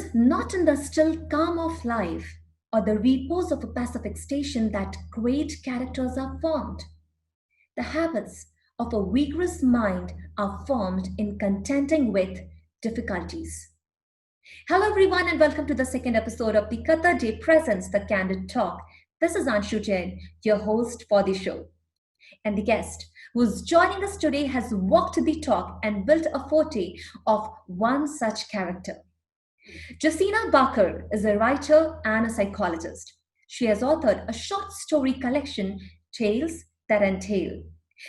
is not in the still calm of life or the repose of a pacific station that great characters are formed. The habits of a vigorous mind are formed in contending with difficulties. Hello, everyone, and welcome to the second episode of the Qatarday presents the Candid Talk. This is Anshu Jain, your host for the show. And the guest who's joining us today has walked the talk and built a forte of one such character. Jaseena Backer is a writer and a psychologist. She has authored a short story collection, Tales That Entail.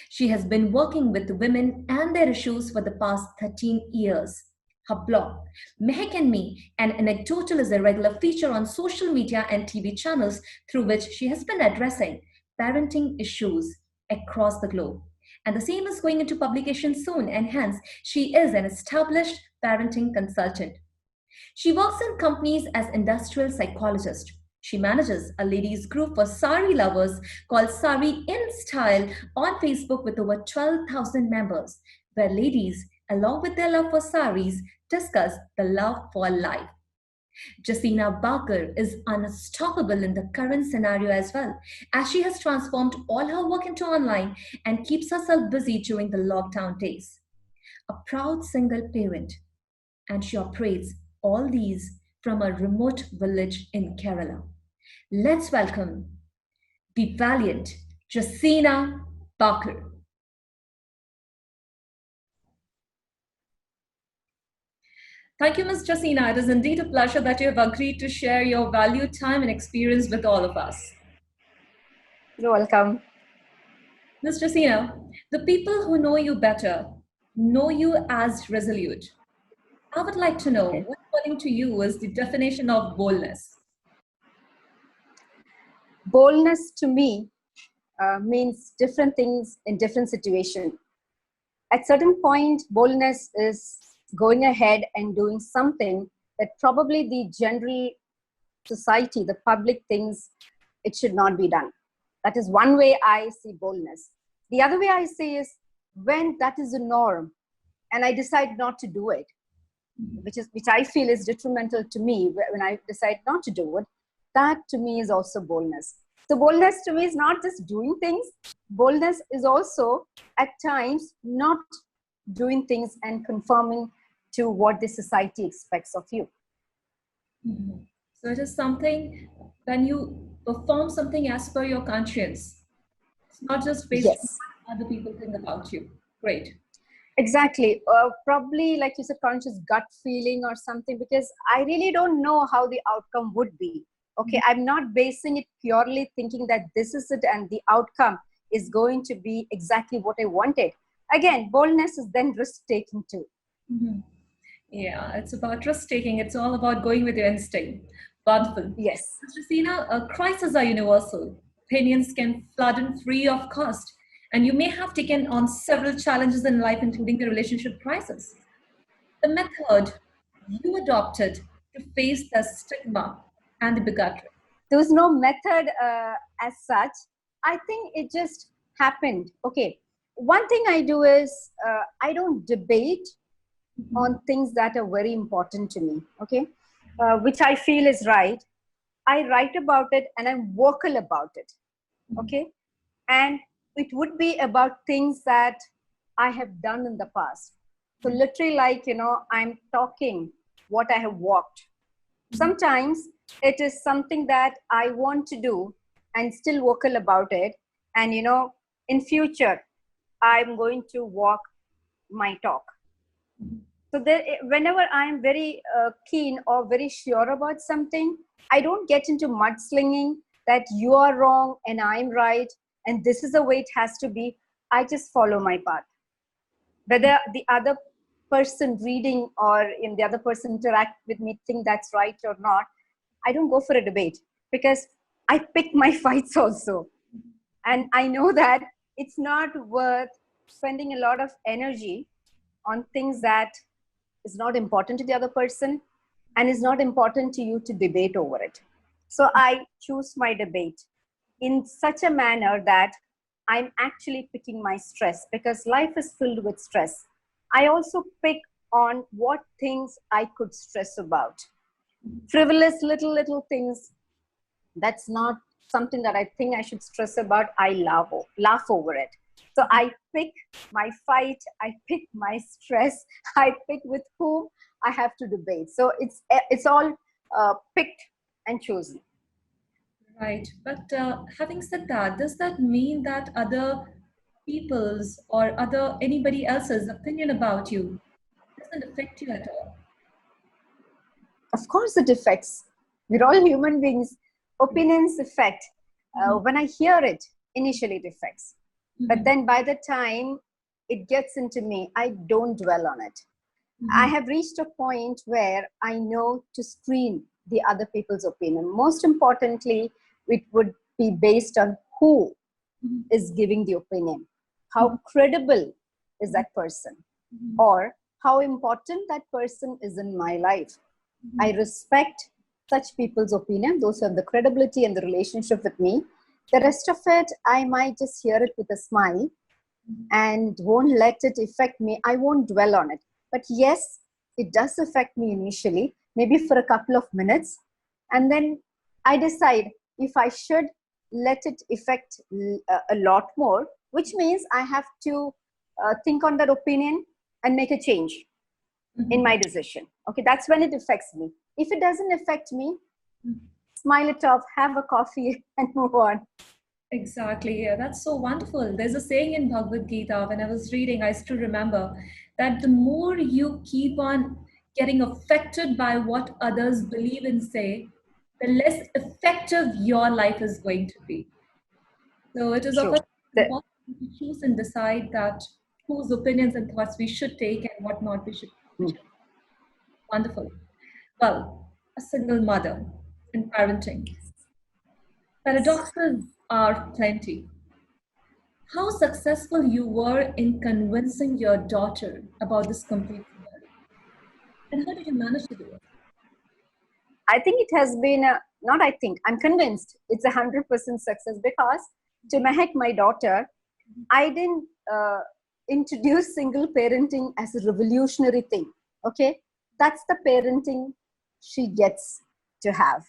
She has been working with women and their issues for the past 13 years. Her blog, Mehek and Me, an anecdotal, is a regular feature on social media and TV channels through which she has been addressing parenting issues across the globe. And the same is going into publication soon, and hence she is an established parenting consultant. She works in companies as industrial psychologist. She manages a ladies group for sari lovers called Sari in Style on Facebook with over 12,000 members, where ladies, along with their love for saris, discuss the love for life. Jaseena Backer is unstoppable in the current scenario as well, as she has transformed all her work into online and keeps herself busy during the lockdown days. A proud single parent, and she operates all these from a remote village in Kerala. Let's welcome the valiant Jaseena Backer. Thank you, Ms. Jaseena. It is indeed a pleasure that you have agreed to share your valued time and experience with all of us. You're welcome. Ms. Jaseena, the people who know you better know you as resolute. I would like to know Okay. what, according to you, is the definition of boldness? Boldness to me means different things in different situations. At certain point, boldness is going ahead and doing something that probably the general society, the public thinks it should not be done. That is one way I see boldness. The other way I see is when that is the norm and I decide not to do it, which I feel is detrimental to me when I decide not to do it. That to me is also boldness. So boldness to me is not just doing things. Boldness is also at times not doing things and conforming to what the society expects of you. Mhm. So it is something when you perform something as per your conscience. It's not just based on Yes, what other people think about you. Great. exactly. Probably like you said, conscious gut feeling or something, because I really don't know how the outcome would be. Okay, I'm not basing it purely thinking that this is it and the outcome is going to be exactly what I wanted. Again, boldness is then risk taking too. Mhm. Yeah, it's about risk taking. It's all about going with your instinct. Wonderful. Yes. Christina, crises are universal. Opinions can flood in free of cost. And you may have taken on several challenges in life, including the relationship crisis. The method you adopted to face the stigma and the bigotry. There was no method as such. I think it just happened. Okay. One thing I do is I don't debate on things that are very important to me. Okay. Which I feel is right. I write about it and I'm vocal about it. Okay. And it would be about things that I have done in the past. So literally like, I'm talking what I have walked. Sometimes it is something that I want to do and still vocal about it. And, in future, I'm going to walk my talk. So there, whenever I'm very keen or very sure about something, I don't get into mudslinging that you are wrong and I'm right and this is the way it has to be. I just follow my path. Whether the other person reading or in the other person interact with me think that's right or not, I don't go for a debate because I pick my fights also. And I know that it's not worth spending a lot of energy on things that is not important to the other person and is not important to you to debate over it. So I choose my debate in such a manner that I'm actually picking my stress because life is filled with stress. I also pick on what things I could stress about. Frivolous little things, that's not something that I think I should stress about. I laugh over it. So I pick my fight, I pick my stress, I pick with whom I have to debate. So it's all picked and chosen. Right. But having said that, does that mean that other people's or other anybody else's opinion about you doesn't affect you at all? Of course, it affects. We're all human beings. Opinions affect. Mhm. When I hear it, initially it affects. But Mhm. then by the time it gets into me, I don't dwell on it. I Mhm. have reached a point where I know to screen the other people's opinion. Most importantly, it would be based on who Mhm. is giving the opinion. Mhm. How credible is that person? Mhm. Or how important that person is in my life. I Mhm. respect such people's opinion, those who have the credibility and the relationship with me. The rest of it, I might just hear it with a smile and won't let it affect me. I won't dwell on it. But yes, it does affect me initially, maybe for a couple of minutes. And then I decide if I should let it affect a lot more, which means I have to think on that opinion and make a change in Mhm. my decision. Okay, that's when it affects me. If it doesn't affect me, Mhm. smile it off, have a coffee, and move on. Exactly. Yeah, that's so wonderful. There's a saying in Bhagavad Gita, when I was reading, I still remember that the more you keep on getting affected by what others believe and say, the less effective your life is going to be. So it is of True. a The, importance to choose and decide that whose opinions and thoughts we should take and what not we mm, should. Wonderful. Well, a single mother in parenting. Paradoxes are plenty. How successful you were in convincing your daughter about this complete world, and how did you manage to do it? I think it has been a, not I think, I'm convinced it's 100% success because to Mehak, my daughter, I didn't introduce single parenting as a revolutionary thing. Okay. That's the parenting she gets to have.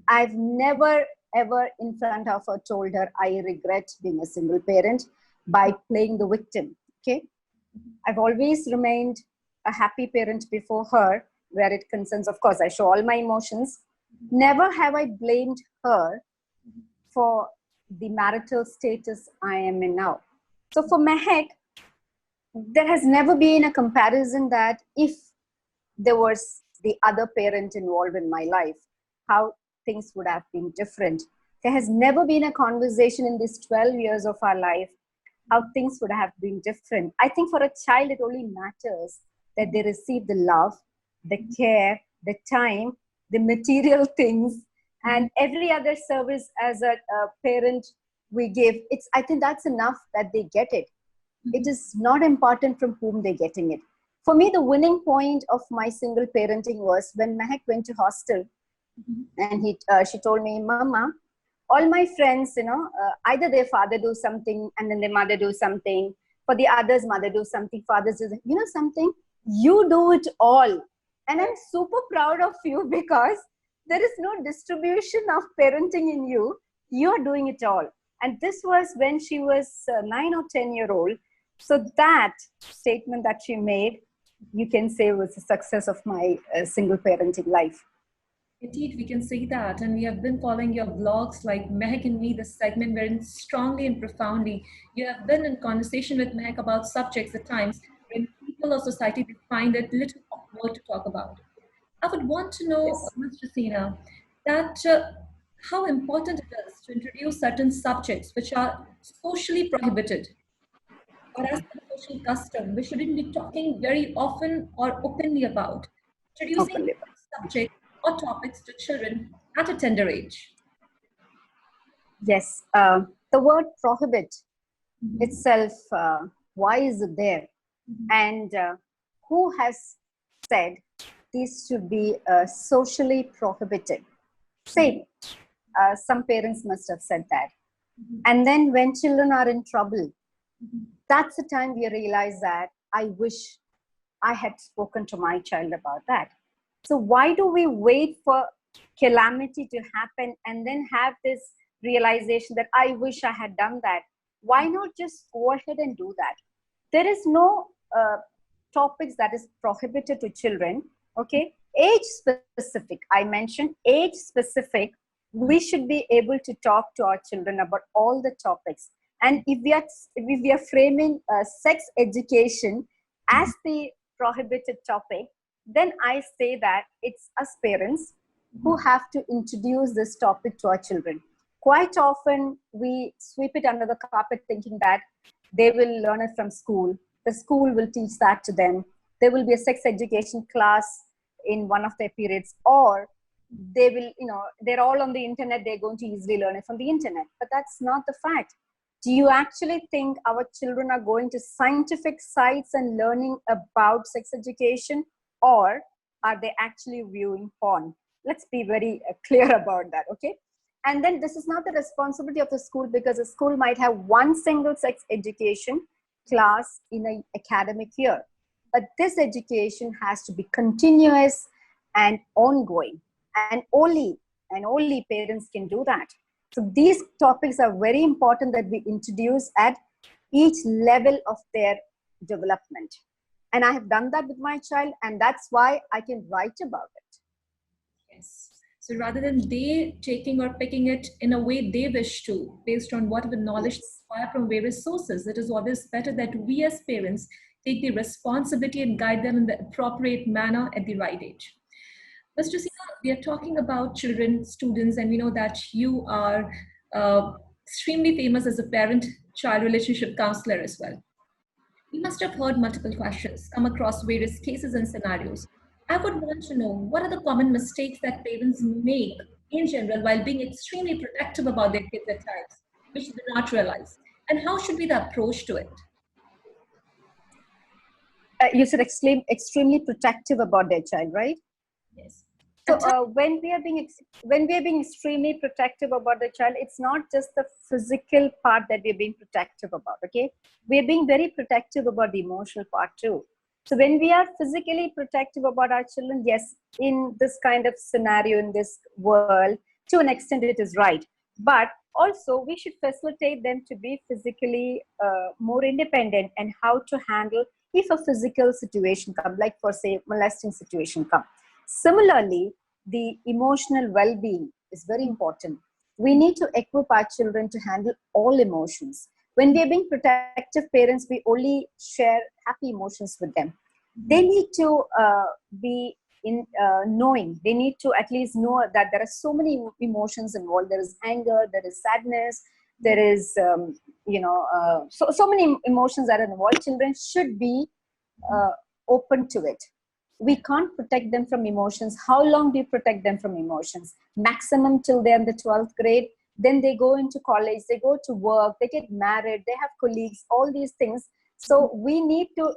I've never ever in front of her told her I regret being a single parent by playing the victim. Okay. I've always remained a happy parent before her, where it concerns, of course, I show all my emotions. Never have I blamed her for the marital status I am in now. So for Mehek, there has never been a comparison that if there was the other parent involved in my life, how things would have been different. There has never been a conversation in these 12 years of our life how things would have been different. I think for a child, it only matters that they receive the love, the care, the time, the material things, and every other service as a parent we give. It's, I think that's enough that they get it. It is not important from whom they're getting it. For me, the winning point of my single parenting was when Mehak went to hostel and she told me, Mama, all my friends, either their father do something and then their mother do something. For the others, mother do something, fathers do, something. You do it all. And I'm super proud of you because there is no distribution of parenting in you. You're doing it all. And this was when she was 9 or 10 year old. So that statement that she made, you can say was the success of my single parenting life. Indeed, we can see that, and we have been following your vlogs like Mehak and me, this segment wherein strongly and profoundly you have been in conversation with Mehak about subjects at times when people or society they find it little awkward to talk about. I would want to know, Yes. Ms. Jaseena, that how important it is to introduce certain subjects which are socially prohibited or as per social custom, we shouldn't be talking very often or openly about, introducing Openly. subjects or topics to children at a tender age. Yes, the word prohibit Mhm. itself, why is it there? And who has said these should be socially prohibited? Same, some parents must have said that. And then when children are in trouble, that's the time we realize that I wish I had spoken to my child about that. So why do we wait for calamity to happen and then have this realization that I wish I had done that? Why not just go ahead and do that? There is no topics that is prohibited to children. Okay, age specific. I mentioned age specific. We should be able to talk to our children about all the topics. And if we are framing sex education as the prohibited topic, then I say that it's us parents who have to introduce this topic to our children. Quite often, we sweep it under the carpet thinking that they will learn it from school. The school will teach that to them. There will be a sex education class in one of their periods, or they will, they're all on the internet. They're going to easily learn it from the internet. But that's not the fact. Do you actually think our children are going to scientific sites and learning about sex education, or are they actually viewing porn? Let's be very clear about that, okay? And then this is not the responsibility of the school, because the school might have one single sex education class in an academic year. But this education has to be continuous and ongoing, and only parents can do that. So these topics are very important that we introduce at each level of their development. And I have done that with my child, and that's why I can write about it. Yes. So rather than they taking or picking it in a way they wish to, based on whatever knowledge they acquire from various sources, it is always better that we as parents take the responsibility and guide them in the appropriate manner at the right age. Mr. Sina, we are talking about children, students, and we know that you are extremely famous as a parent-child relationship counselor as well. You must have heard multiple questions, come across various cases and scenarios. I would want to know what are the common mistakes that parents make in general while being extremely protective about their kids at times, which they do not realize, and how should be the approach to it? You said extremely protective about their child, right? Yes. So when we are being extremely protective about the child, it's not just the physical part that we're being protective about. Okay, we're being very protective about the emotional part too. So when we are physically protective about our children, yes, in this kind of scenario, in this world, to an extent it is right. But also we should facilitate them to be physically more independent, and how to handle if a physical situation comes, like for say molesting situation comes. Similarly, the emotional well-being is very important. We need to equip our children to handle all emotions. When we are being protective parents, we only share happy emotions with them. They need to be in knowing. They need to at least know that there are so many emotions involved. There is anger, there is sadness, there is so many emotions that are involved. Children should be open to it. We can't protect them from emotions. How long do you protect them from emotions? Maximum till they're in the 12th grade. Then they go into college, they go to work, they get married, they have colleagues, all these things. So we need to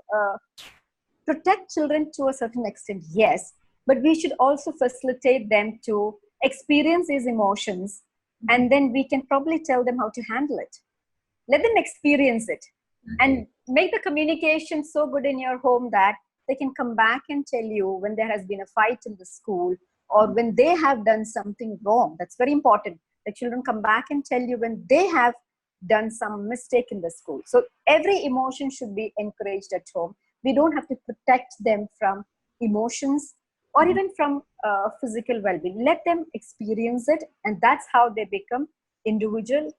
protect children to a certain extent, yes, but we should also facilitate them to experience these emotions, and then we can probably tell them how to handle it. Let them experience it, and make the communication so good in your home that they can come back and tell you when there has been a fight in the school, or when they have done something wrong. That's very important. The children come back and tell you when they have done some mistake in the school. So every emotion should be encouraged at home. We don't have to protect them from emotions or even from physical well-being. Let them experience it, and that's how they become independent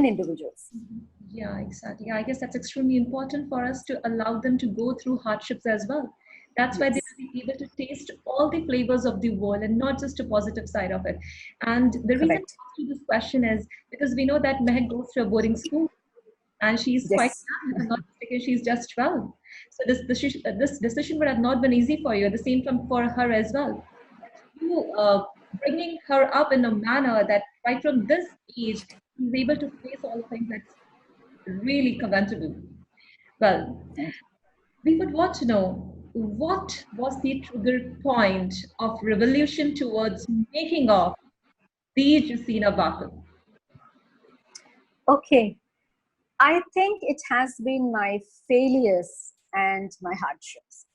individuals. Yeah, exactly. I guess that's extremely important for us to allow them to go through hardships as well. That's why they Yes. will be able to taste all the flavors of the world and not just a positive side of it. And the reason I Correct. asked you this question is because we know that Mehak goes to a boarding school and she's quite Yes. young, if I'm not mistaken, she's just 12. So this decision would have not been easy for you. The same for her as well. You bringing her up in a manner that right from this age, she's able to face all the things that's really commendable. Well, Thank you. we would want to know what was the trigger point of revolution towards making of the Jaseena Backer? Okay. I think it has been my failures and my hardships.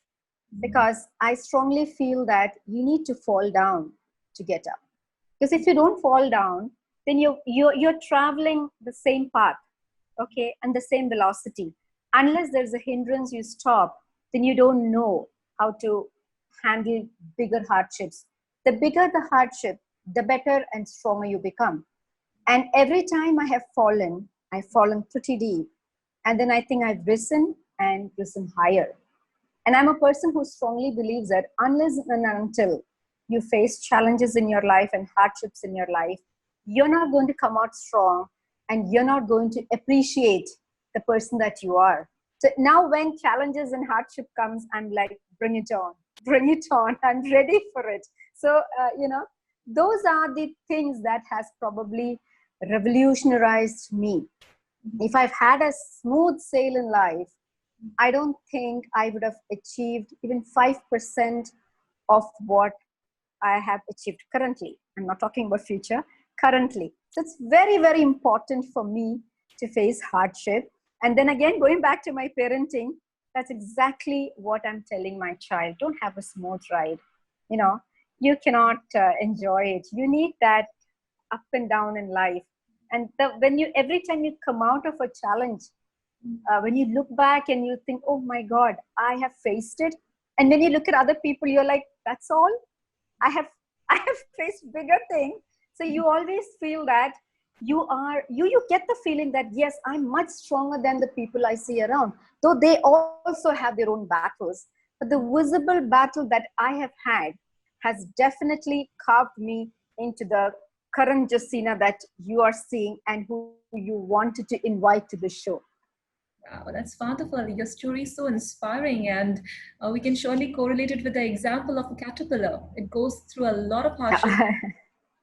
because I strongly feel that you need to fall down to get up. Because if you don't fall down, then you're traveling the same path, okay, and the same velocity. Unless there's a hindrance, you stop, then you don't know how to handle bigger hardships. The bigger the hardship, the better and stronger you become. And every time I've fallen pretty deep. And then I think I've risen and risen higher. And I'm a person who strongly believes that unless and until you face challenges in your life and hardships in your life, you're not going to come out strong, and you're not going to appreciate the person that you are. So now when challenges and hardship comes, I'm like, bring it on, bring it on. I'm ready for it. So, those are the things that has probably revolutionized me. If I've had a smooth sail in life, I don't think I would have achieved even 5% of what I have achieved currently. I'm not talking about future, currently. So it's very, very important for me to face hardship. And then again, going back to my parenting, that's exactly what I'm telling my child. Don't have a smooth ride. You know, you cannot enjoy it. You need that up and down in life. And every time you come out of a challenge, when you look back and you think, oh my God, I have faced it. And when you look at other people, you're like, that's all? I have I have faced bigger things. So you always feel that you get the feeling that yes, I'm much stronger than the people I see around, though they also have their own battles. But the visible battle that I have had has definitely carved me into the current Jaseena that you are seeing and who you wanted to invite to the show. Wow, that's wonderful. Your story is so inspiring, and we can surely correlate it with the example of a caterpillar. It goes through a lot of hardship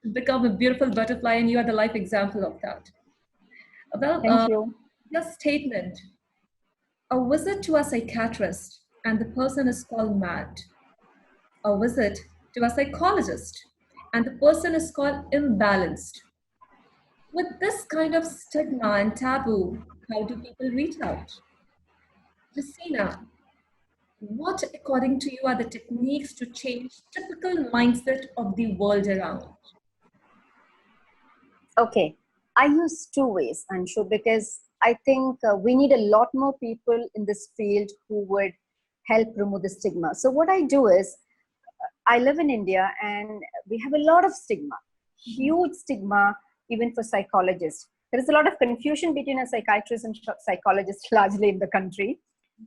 to become a beautiful butterfly, and you are the life example of that. Well, Thank you. your statement, a visit to a psychiatrist, and the person is called mad. A visit to a psychologist, and the person is called imbalanced. With this kind of stigma and taboo, how do people reach out? Christina, what, according to you, are the techniques to change typical mindset of the world around? Okay, I use two ways, Anshu, because I think we need a lot more people in this field who would help remove the stigma. So what I do is, I live in India and we have a lot of stigma, huge stigma, even for psychologists. There is a lot of confusion between a psychiatrist and psychologist largely in the country.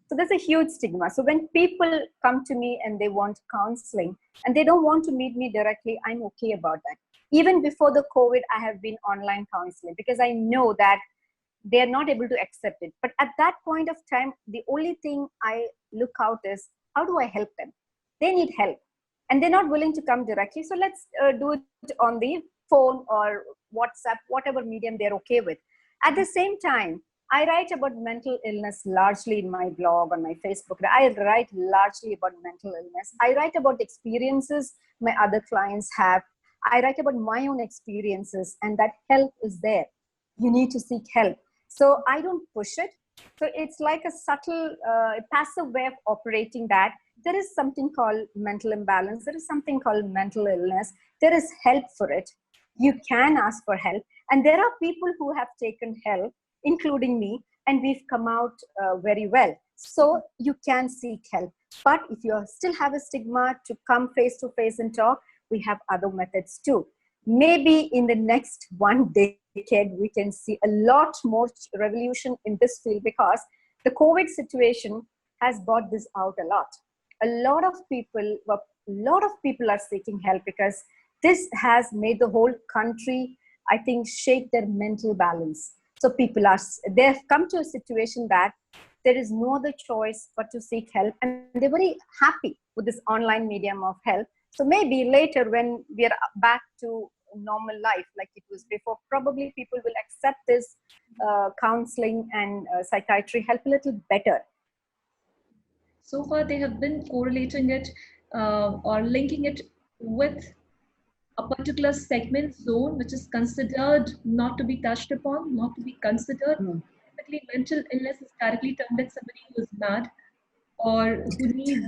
So there's a huge stigma. So when people come to me and they want counseling and they don't want to meet me directly, I'm okay about that. Even before the COVID, I have been online counseling because I know that they are not able to accept it. But at that point of time, the only thing I look out is how do I help them? They need help and they're not willing to come directly. So let's do it on the phone or WhatsApp, whatever medium they're okay with. At the same time, I write about mental illness largely in my blog, on my Facebook. I write largely about mental illness. I write about experiences my other clients have. I write about my own experiences, and that help is there. You need to seek help. So I don't push it. So it's like a subtle, passive way of operating that. There is something called mental imbalance. There is something called mental illness. There is help for it. You can ask for help. And there are people who have taken help, including me, and we've come out very well. So you can seek help. But if you still have a stigma to come face to face and talk, we have other methods too. Maybe in the next one decade, we can see a lot more revolution in this field because the COVID situation has brought this out a lot. A lot of people are seeking help because this has made the whole country, I think, shake their mental balance. So they've come to a situation that there is no other choice but to seek help, and they're very happy with this online medium of help. So maybe later when we are back to normal life like it was before, probably people will accept this counseling and psychiatry help a little better. So far, they have been correlating it or linking it with a particular segment zone, which is considered not to be touched upon, not to be considered. Typically, mental illness is directly termed as somebody who is mad or who needs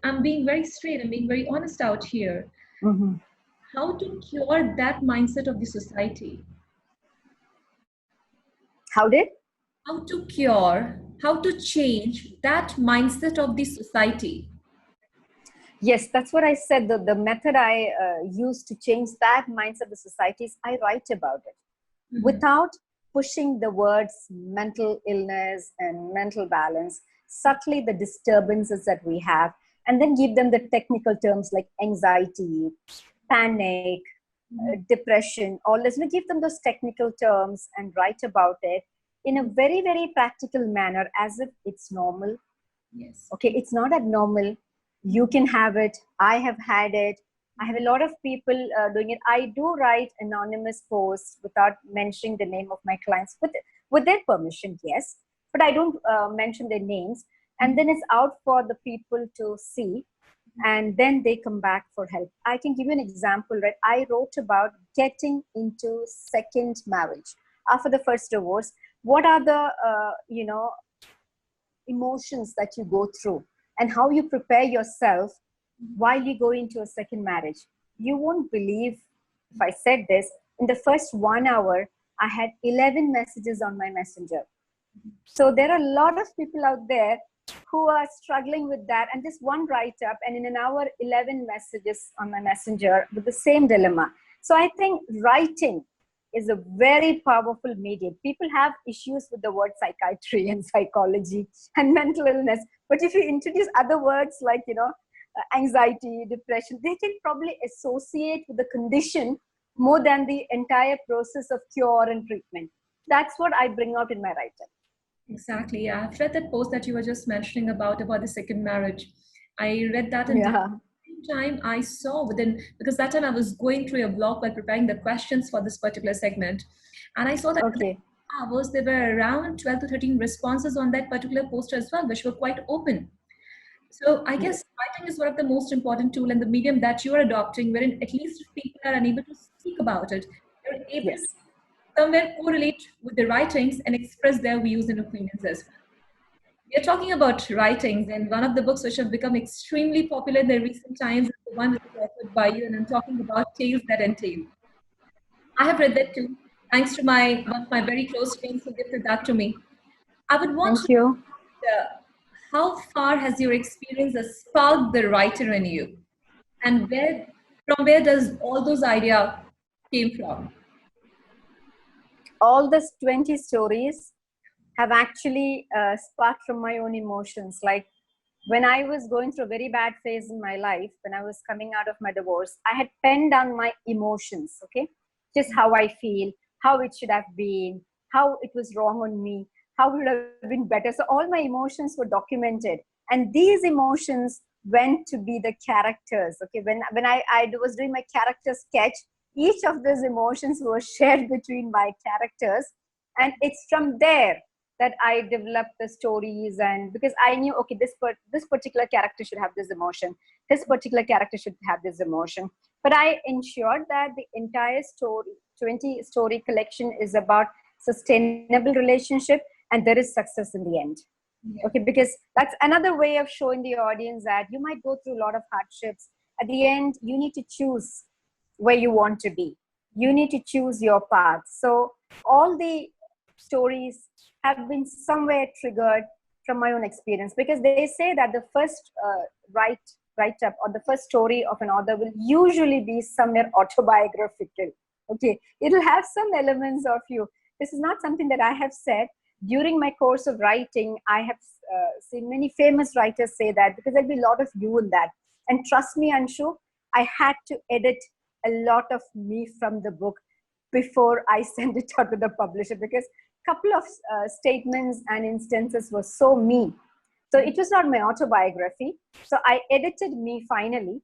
I'm being very straight, I'm being very honest out here. Mm-hmm. How to cure that mindset of the society? How did? How to cure, how to change that mindset of the society? Yes, that's what I said. The method I use to change that mindset of the society is I write about it Mhm. without pushing the words mental illness and mental balance, subtly the disturbances that we have, and then give them the technical terms like anxiety, panic, depression, all this. We give them those technical terms and write about it in a very, very practical manner as if it's normal. Yes. Okay, it's not abnormal. You can have it. I have had it. I have a lot of people doing it. I do write anonymous posts without mentioning the name of my clients with their permission, yes, but I don't mention their names, and then it's out for the people to see, and then they come back for help. I can give you an example, right? I wrote about getting into second marriage after the first divorce. What are the emotions that you go through and how you prepare yourself while you go into a second marriage. You won't believe if I said this. In the first 1 hour, I had 11 messages on my messenger. So there are a lot of people out there who are struggling with that, and just one write up, and in an hour, 11 messages on my messenger with the same dilemma. So I think writing is a very powerful medium. People have issues with the word psychiatry and psychology and mental illness, but if you introduce other words like anxiety, depression, they can probably associate with the condition more than the entire process of cure and treatment. That's what I bring out in my writing. Exactly. Yeah. I've read that post that you were just mentioning about the second marriage. I read that and Yeah. time I saw within, because that time I was going through a blog while preparing the questions for this particular segment, and I saw that within Okay. hours there were around 12 to 13 responses on that particular post as well, which were quite open. So I Yes. guess writing is one of the most important tool and the medium that you are adopting, wherein at least people are unable to speak about it. They're able to Yes. somewhere correlate with the writings and express their views and opinions as well. We are talking about writings, and one of the books which have become extremely popular in the recent times is the one which is authored by you, and I'm talking about Tales That Entail. I have read that too, thanks to my one of my very close friends who gifted that to me. I would want to Thank you. know how far has your experience has sparked the writer in you, and where does all those ideas came from? All these 20 stories have actually sparked from my own emotions. Like when I was going through a very bad phase in my life, when I was coming out of my divorce, I had penned down my emotions, okay? Just how I feel, how it should have been, how it was wrong on me, how it would have been better. So all my emotions were documented. And these emotions went to be the characters, okay? When I was doing my character sketch, each of those emotions were shared between my characters. And it's from there that I developed the stories, and because I knew, okay, this particular character should have this emotion, this particular character should have this emotion. But I ensured that the entire story, 20 story collection, is about sustainable relationship, and there is success in the end. Yeah. Okay, because that's another way of showing the audience that you might go through a lot of hardships. At the end, you need to choose where you want to be. You need to choose your path. So all the stories have been somewhere triggered from my own experience, because they say that the first write up or the first story of an author will usually be somewhere autobiographical. Okay, it'll have some elements of you. This is not something that I have said. During my course of writing, I have seen many famous writers say that, because there'll be a lot of you in that. And trust me, Anshu, I had to edit a lot of me from the book before I send it out to the publisher, because a couple of statements and instances were so me. So it was not my autobiography. So I edited me finally.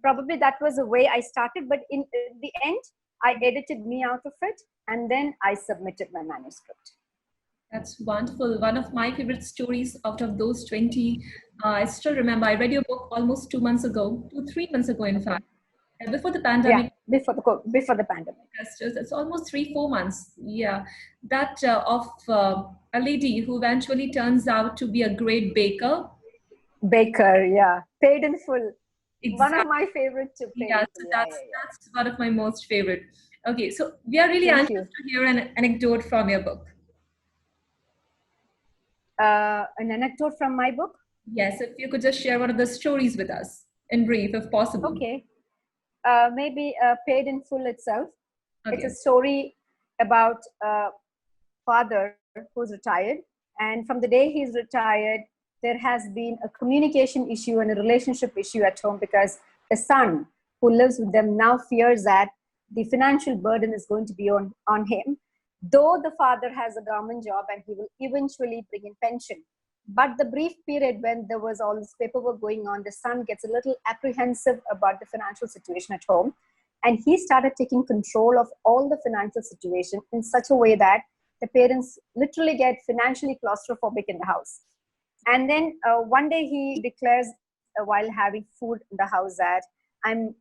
Probably that was the way I started, but in the end, I edited me out of it, and then I submitted my manuscript. That's wonderful. One of my favorite stories out of those 20, I still remember. I read your book almost 2 months ago, 3 months ago, in Okay. fact, before the Yeah, pandemic. before the pandemic. It's almost 3, 4 months. Yeah, that of a lady who eventually turns out to be a great baker. Baker, yeah. Paid in full. One of Exactly. my favorite to Paid Yeah, in so full. Yeah, that's yeah, yeah. that's one of my most favorite. Okay, so we are really Thank anxious you. to hear an anecdote from your book. An anecdote from my book. Yes, if you could just share one of the stories with us in brief, if possible. Okay. Maybe Paid in Full itself. It's a Okay. story about a father who's retired. And from the day he's retired, there has been a communication issue and a relationship issue at home because the son who lives with them now fears that the financial burden is going to be on him, though the father has a government job and he will eventually bring in pension. But the brief period when there was all this paperwork going on, the son gets a little apprehensive about the financial situation at home. And he started taking control of all the financial situation in such a way that the parents literally get financially claustrophobic in the house. And then one day he declares, while having food in the house, that I'm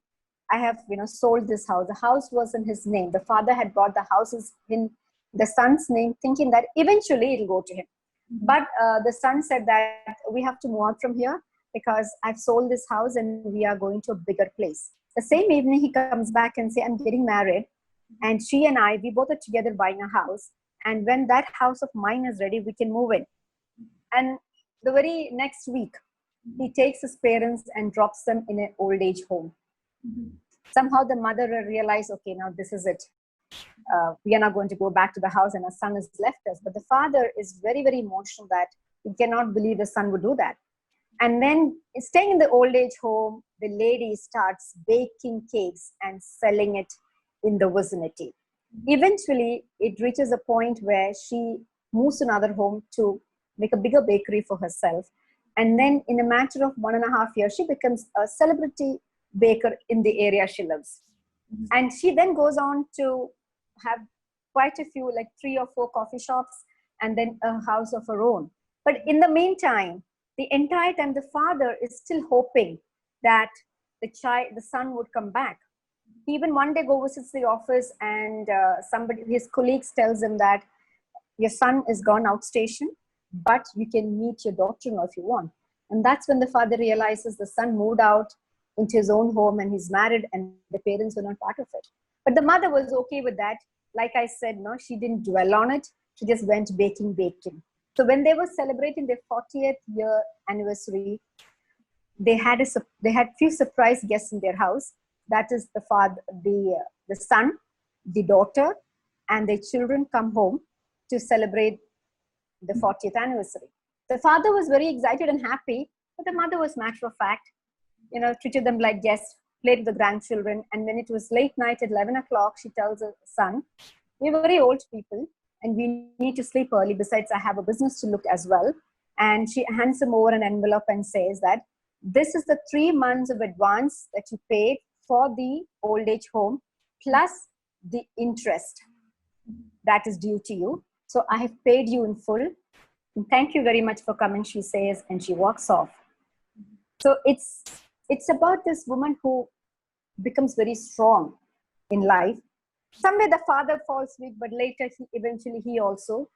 I have sold this house. The house was in his name. The father had bought the houses in the son's name, thinking that eventually it'll go to him. But the son said that we have to move out from here because I've sold this house and we are going to a bigger place. The same evening he comes back and say, I'm getting married, and she and I, we both are together buying a house. And when that house of mine is ready, we can move in. And the very next week, he takes his parents and drops them in an old age home. Somehow the mother realized, okay, now this is it. We are not going to go back to the house and our son has left us. But the father is very, very emotional that he cannot believe the son would do that. And then staying in the old age home, the lady starts baking cakes and selling it in the vicinity. Eventually, it reaches a point where she moves to another home to make a bigger bakery for herself. And then in a matter of 1.5 years, she becomes a celebrity baker in the area she lives. And she then goes on to have quite a few, like 3 or 4 coffee shops, and then a house of her own. But in the meantime, the entire time, the father is still hoping that the son would come back. He even one day go visits the office, and his colleagues tells him that your son is gone out station, but you can meet your daughter-in-law if you want. And that's when the father realizes the son moved out into his own home and he's married, and the parents were not part of it. But the mother was okay with that. Like I said, no, she didn't dwell on it. She just went baking. So when they were celebrating their 40th year anniversary, they had few surprise guests in their house. That is the father, the son, the daughter, and their children come home to celebrate the 40th anniversary. The father was very excited and happy, but the mother was matter of fact, treated them like guests, played with the grandchildren. And when it was late night at 11 o'clock, she tells her son, we're very old people and we need to sleep early. Besides, I have a business to look as well. And she hands him over an envelope and says that this is the 3 months of advance that you paid for the old age home, plus the interest that is due to you. So I have paid you in full. And thank you very much for coming, she says, and she walks off. So it's about this woman who becomes very strong in life. Somewhere the father falls weak, but later eventually he also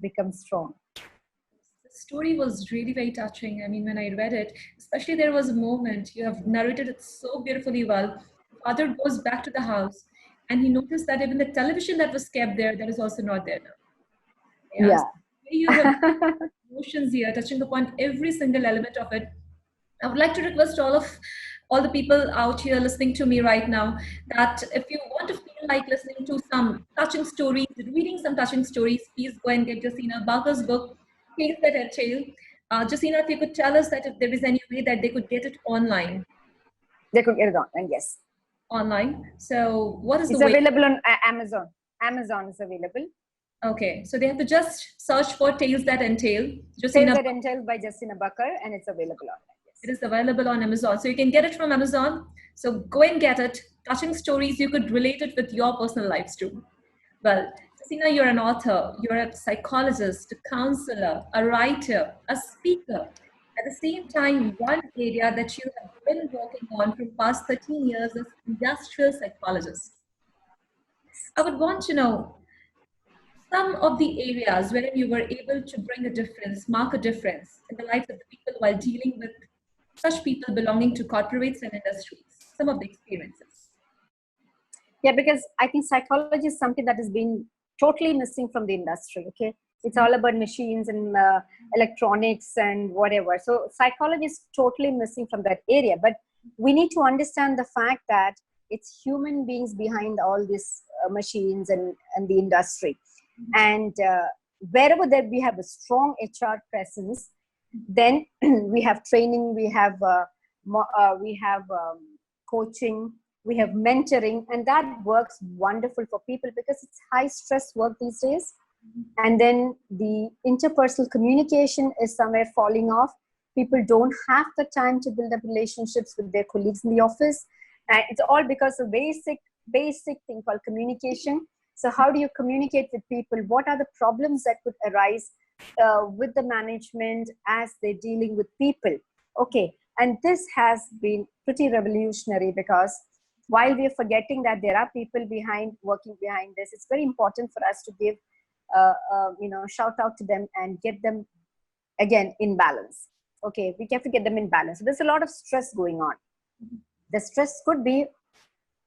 becomes strong. The story was really very touching. I mean, when I read it, especially there was a moment, you have narrated it so beautifully well. Father goes back to the house and he noticed that even the television that was kept there, that is also not there now. Yes. Yeah. You have emotions here, touching upon every single element of it. I would like to request all the people out here listening to me right now that if you want to feel like listening to some touching stories, reading some touching stories, please go and get Jaseena Backer's book, Tales That Are Tale. Jaseena, if you could tell us that if there is any way that they could get it online. They could get it on, and yes. Online. So what is the It's way? available on Amazon. Amazon is available. Okay, so they have to just search for Tales That Entail. Tales Jaseena. That Entail by Jaseena Backer, and it's available online. Yes. It is available on Amazon. So you can get it from Amazon. So go and get it. Touching stories, you could relate it with your personal lives too. Well, Jaseena, you're an author, you're a psychologist, a counselor, a writer, a speaker. At the same time, one area that you have been working on for the past 13 years is industrial psychologist. I would want to know some of the areas where you were able to bring a difference, mark a difference in the lives of the people while dealing with such people belonging to corporates and industries? Some of the experiences. Yeah, because I think psychology is something that has been totally missing from the industry. Okay, it's all about machines and electronics and whatever. So psychology is totally missing from that area. But we need to understand the fact that it's human beings behind all these machines and the industry. And wherever that we have a strong HR presence, then we have training, we have coaching, we have mentoring, and that works wonderful for people because it's high stress work these days. And then the interpersonal communication is somewhere falling off. People don't have the time to build up relationships with their colleagues in the office, and it's all because of basic thing called communication. So how do you communicate with people? What are the problems that could arise with the management as they're dealing with people? Okay, and this has been pretty revolutionary, because while we're forgetting that there are people working behind this, it's very important for us to give shout out to them and get them again in balance. Okay, we have to get them in balance. So there's a lot of stress going on. The stress could be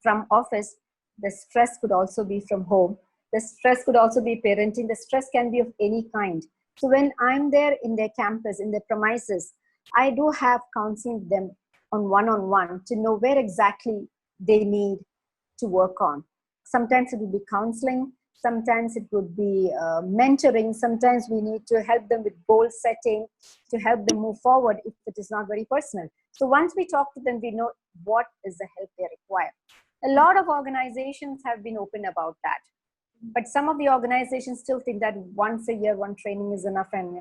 from office, the stress could also be from home, the stress could also be parenting, the stress can be of any kind. So when I'm there in their campus, in their premises, I do have counseling with them on one-on-one to know where exactly they need to work on. Sometimes it will be counseling, sometimes it would be mentoring, sometimes we need to help them with goal setting to help them move forward if it is not very personal. So once we talk to them, we know what is the help they require. A lot of organizations have been open about that, but some of the organizations still think that once a year one training is enough, and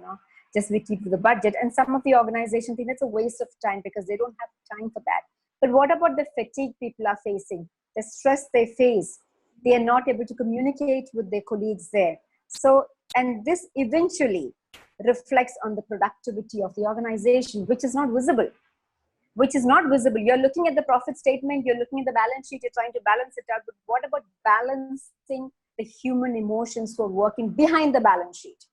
just we keep the budget. And some of the organizations think it's a waste of time because they don't have time for that. But what about the fatigue people are facing, the stress they face? They are not able to communicate with their colleagues there. So, and this eventually reflects on the productivity of the organization, which is not visible. You're looking at the profit statement, you're looking at the balance sheet, you're trying to balance it out. But what about balancing the human emotions who are working behind the balance sheet?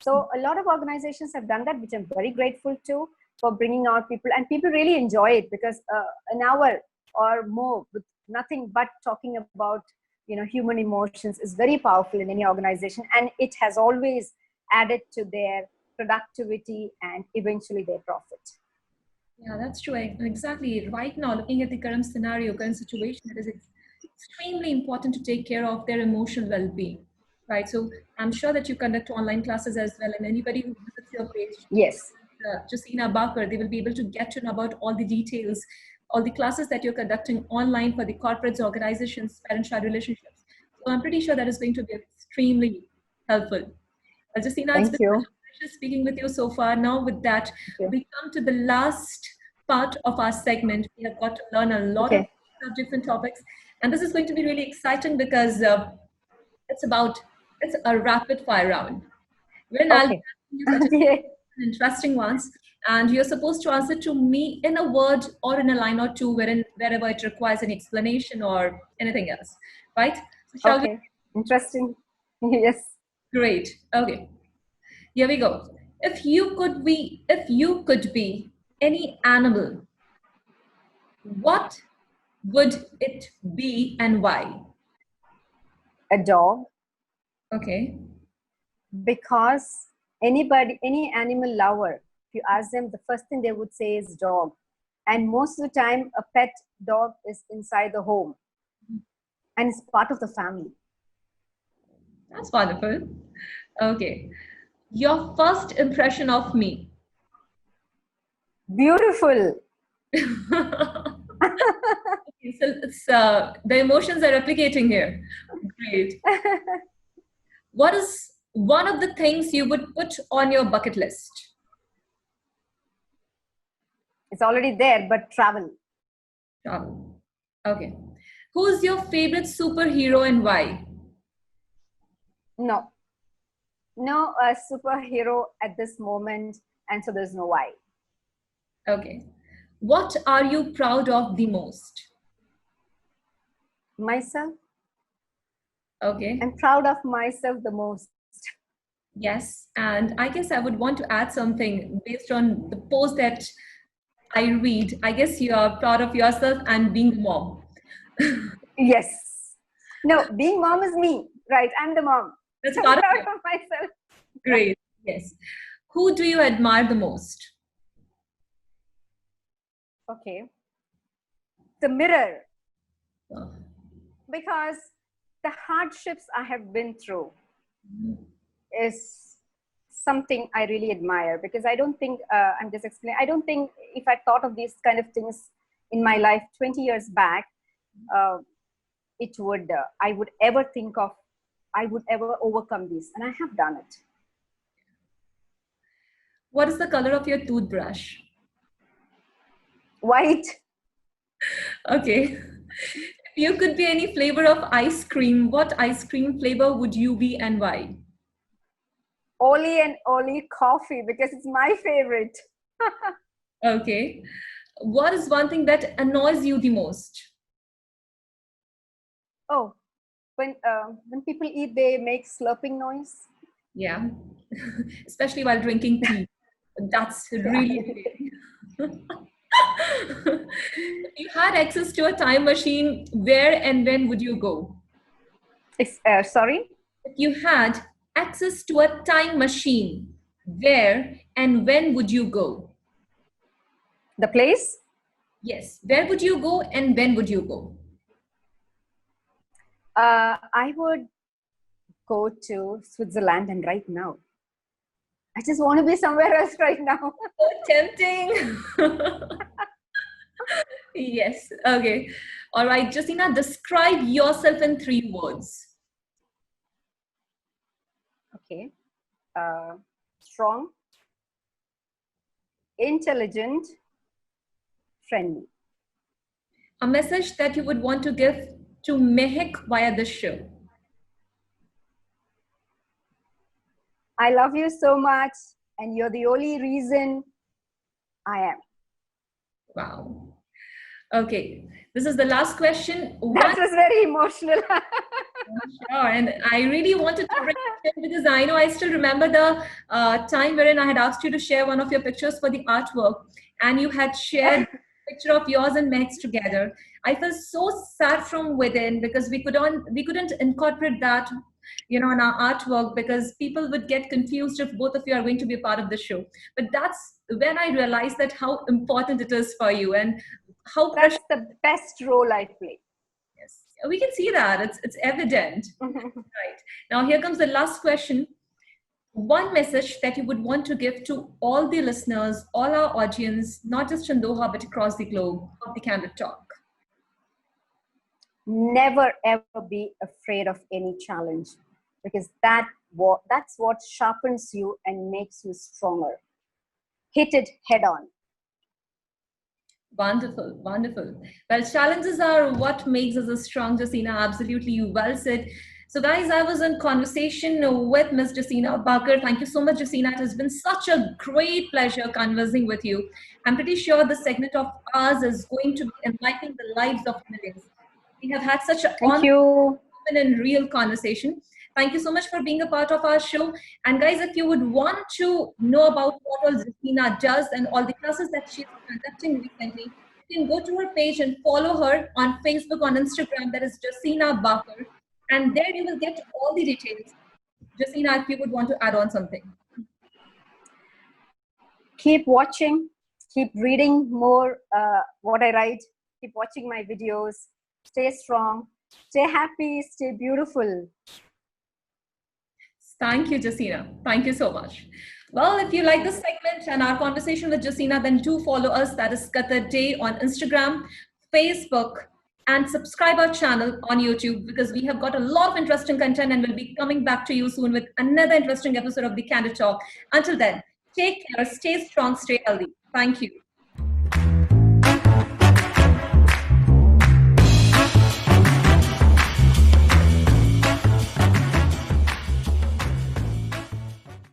So a lot of organizations have done that, which I'm very grateful to, for bringing out people. And people really enjoy it, because an hour or more with nothing but talking about human emotions is very powerful in any organization, and it has always added to their productivity and eventually their profit. Yeah, that's true. Exactly. Right now, looking at the current scenario, current situation, it is extremely important to take care of their emotional well-being, right? So I'm sure that you conduct online classes as well, and anybody who visits your page, Yes. Jaseena Backer, they will be able to get to know about all the details, all the classes that you're conducting online for the corporates, organizations, parent-child relationships. So I'm pretty sure that is going to be extremely helpful. Jaseena, it's Thank been such you. a pleasure speaking with you so far. Now, with that, we come to the last part of our segment. We have got to learn a lot of different topics, and this is going to be really exciting because it's a rapid fire round. Wherein I'll be Okay. asking you such Okay. interesting ones, and you're supposed to answer to me in a word or in a line or two, wherever it requires an explanation or anything else, right? So shall we? Okay. Interesting. Yes. Great. Okay. Here we go. If you could be any animal, what would it be and why? A dog, Okay. because any animal lover, if you ask them, the first thing they would say is dog. And most of the time, a pet dog is inside the home and it's part of the family. That's wonderful. Okay. Your first impression of me. Beautiful. Okay, so the emotions are replicating here. Great. What is one of the things you would put on your bucket list? It's already there, but travel. Travel. Okay. Who's your favorite superhero and why? No, no superhero at this moment, and so there's no why. Okay. What are you proud of the most? Myself, Okay. I'm proud of myself the most. Yes. And I guess I would want to add something based on the post that I read. I guess you are proud of yourself and being a mom. Yes. No, being mom is me, right? I'm the mom. That's So I'm part of proud you. of myself. Great. Yes. Who do you admire the most? Okay. The mirror, Oh, because the hardships I have been through is something I really admire, because I don't think, I'm just explaining, I don't think if I thought of these kind of things in my life 20 years back, uh, I would ever think of, I would ever overcome this. And I have done it. what is the color of your toothbrush? White, Okay. If you could be any flavor of ice cream, what ice cream flavor would you be and why? Oli and Oli coffee, because it's my favorite. Okay. What is one thing that annoys you the most? Oh, when people eat, they make slurping noise. Yeah. Especially while drinking tea. That's Yeah. really irritating. If you had access to a time machine, where and when would you go? Sorry, If you had access to a time machine, where and when would you go? the place. Yes, where would you go and when would you go? I would go to Switzerland, and right now, I just want to be somewhere else right now. So tempting. Yes, okay. All right, Jaseena, describe yourself in 3 words. Okay. Strong, intelligent, friendly. A message that you would want to give to Mehak via this show. I love you so much, and you're the only reason I am. Wow. Okay, this is the last question. That was very emotional. Sure, and I really wanted to bring it in because I know I still remember the time wherein I had asked you to share one of your pictures for the artwork, and you had shared a picture of yours and Meg's together. I felt so sad from within because we couldn't incorporate that, you know, in our artwork because people would get confused if both of you are going to be a part of the show. But that's when I realized that how important it is for you and how That's precious. the best role I play. Yes, we can see that it's evident. Right. Now, here comes the last question. One message that you would want to give to all the listeners, all our audience, not just in Doha, but across the globe of the Candid Talk. Never ever be afraid of any challenge, because that's what sharpens you and makes you stronger. Hit it head on. Wonderful, wonderful. Well, challenges are what makes us a strong, Jaseena. Absolutely, you well said. So, guys, I was in conversation with Miss Jaseena Backer. Thank you so much, Jaseena. It has been such a great pleasure conversing with you. I'm pretty sure this segment of ours is going to be enlightening the lives of millions. We have had such an Thank you. open and real conversation. Thank you so much for being a part of our show. And guys, if you would want to know about what all Zatina does and all the classes that she's conducting recently, you can go to her page and follow her on Facebook, on Instagram. That is Jaseena Backer. And there you will get all the details. Jaseena, if you would want to add on something. Keep watching, keep reading more what I write, keep watching my videos, stay strong, stay happy, stay beautiful. Thank you, Jaseena. Thank you so much. Well, if you like this segment and our conversation with Jaseena, then do follow us. That is Qatarday on Instagram, Facebook, and subscribe our channel on YouTube because we have got a lot of interesting content and we'll be coming back to you soon with another interesting episode of the Candid Talk. Until then, take care, stay strong, stay healthy. Thank you.